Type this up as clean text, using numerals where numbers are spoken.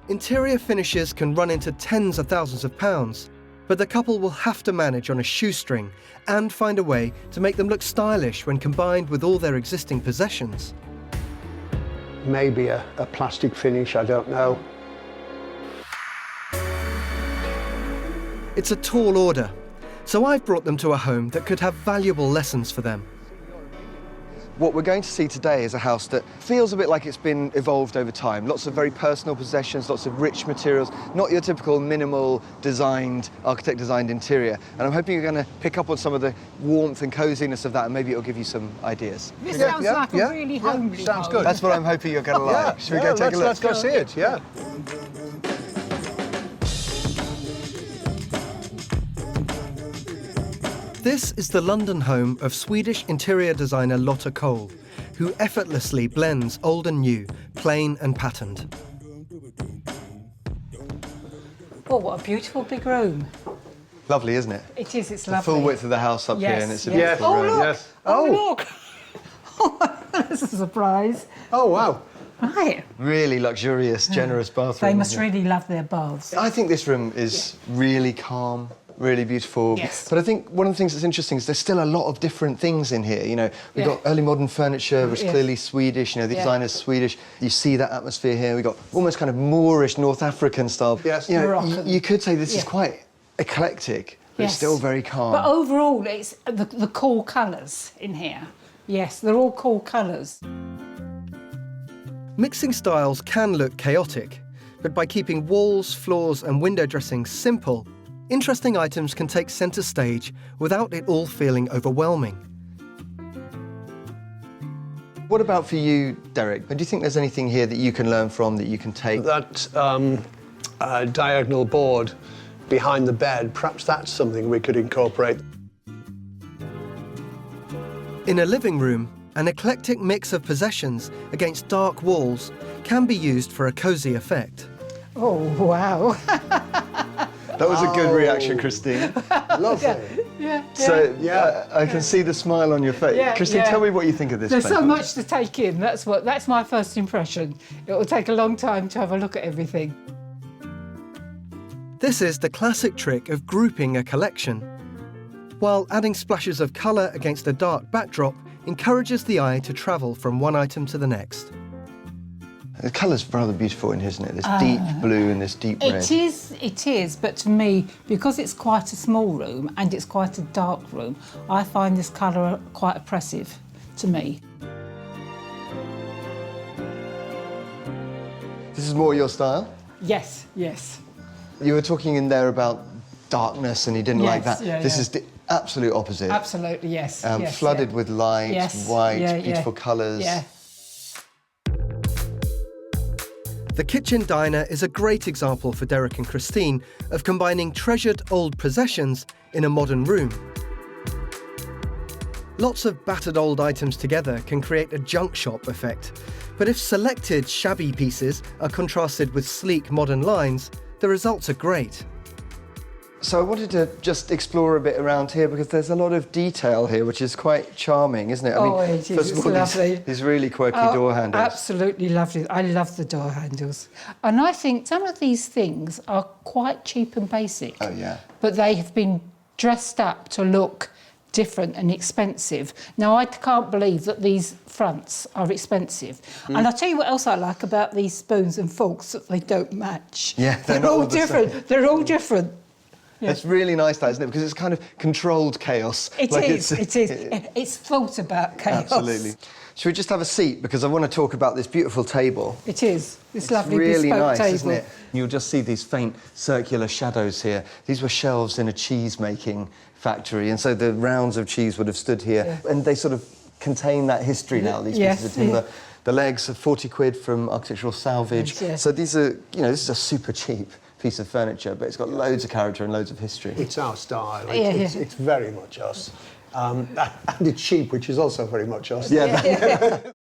Interior finishes can run into tens of thousands of pounds, but the couple will have to manage on a shoestring and find a way to make them look stylish when combined with all their existing possessions. Maybe a plastic finish, I don't know. It's a tall order, so I've brought them to a home that could have valuable lessons for them. What we're going to see today is a house that feels a bit like it's been evolved over time. Lots of very personal possessions, lots of rich materials, not your typical minimal designed, architect-designed interior. And I'm hoping you're going to pick up on some of the warmth and coziness of that, and maybe it'll give you some ideas. This sounds like a really homely sounds home. good. That's what I'm hoping you're going to like. Should we go take a look? Let's go see it, yeah. This is the London home of Swedish interior designer Lotta Cole, who effortlessly blends old and new, plain and patterned. Oh, what a beautiful big room. Lovely, isn't it? It is, it's The lovely. full width of the house up here, and it's a beautiful Oh, room. look! Yes. Oh, look! Oh, that's a surprise. Oh, wow. Right. Really luxurious, generous bathroom. They must isn't it? really love their baths. I think this room is really calm, really beautiful. Yes. But I think one of the things that's interesting is there's still a lot of different things in here. You know, we've got early modern furniture, which is clearly Swedish. You know, the designer's Swedish. You see that atmosphere here. We've got almost kind of Moorish, North African style. Yes. You know, Moroccan. you could say this is quite eclectic, but it's still very calm. But overall, it's the cool colours in here. Yes, they're all cool colours. Mixing styles can look chaotic, but by keeping walls, floors and window dressings simple, interesting items can take centre stage without it all feeling overwhelming. What about for you, Derek? Do you think there's anything here that you can learn from, that you can take? That diagonal board behind the bed, perhaps that's something we could incorporate. In a living room, an eclectic mix of possessions against dark walls can be used for a cosy effect. Oh, wow. That was a good reaction, Christine. Lovely. So I can see the smile on your face. Yeah, Christine, yeah. tell me what you think of this There's place. so much to take in. That's my first impression. It will take a long time to have a look at everything. This is the classic trick of grouping a collection. While adding splashes of colour against a dark backdrop encourages the eye to travel from one item to the next. The colour's rather beautiful in here, isn't it? This deep blue and this deep red. It is, but to me, because it's quite a small room and it's quite a dark room, I find this colour quite oppressive to me. This is more your style? Yes, yes. You were talking in there about darkness and you didn't like that. This is the absolute opposite. Absolutely, yes. Yes, flooded with light, Yes, white, beautiful colours. Yeah. The kitchen diner is a great example for Derek and Christine of combining treasured old possessions in a modern room. Lots of battered old items together can create a junk shop effect, but if selected shabby pieces are contrasted with sleek modern lines, the results are great. So I wanted to just explore a bit around here because there's a lot of detail here, which is quite charming, isn't it? It is. first of It's all, lovely. These really quirky door handles. Absolutely lovely. I love the door handles. And I think some of these things are quite cheap and basic. Oh, yeah. But they have been dressed up to look different and expensive. Now, I can't believe that these fronts are expensive. And I'll tell you what else I like about these spoons and forks, that they don't match. Yeah, they're not all all the different. same. They're all different. It's really nice, that, isn't it? Because it's kind of controlled chaos. It is. It's thought about chaos. Absolutely. Should we just have a seat? Because I want to talk about this beautiful table. It is. This lovely really bespoke nice, table. isn't it? You'll just see these faint circular shadows here. These were shelves in a cheese-making factory, and so the rounds of cheese would have stood here, and they sort of contain that history now, these pieces of timber. The legs are 40 quid from architectural salvage. Yes. So these are, you know, this is a super cheap piece of furniture, but it's got loads of character and loads of history. It's our style. It's very much us. And it's cheap, which is also very much us. Yeah.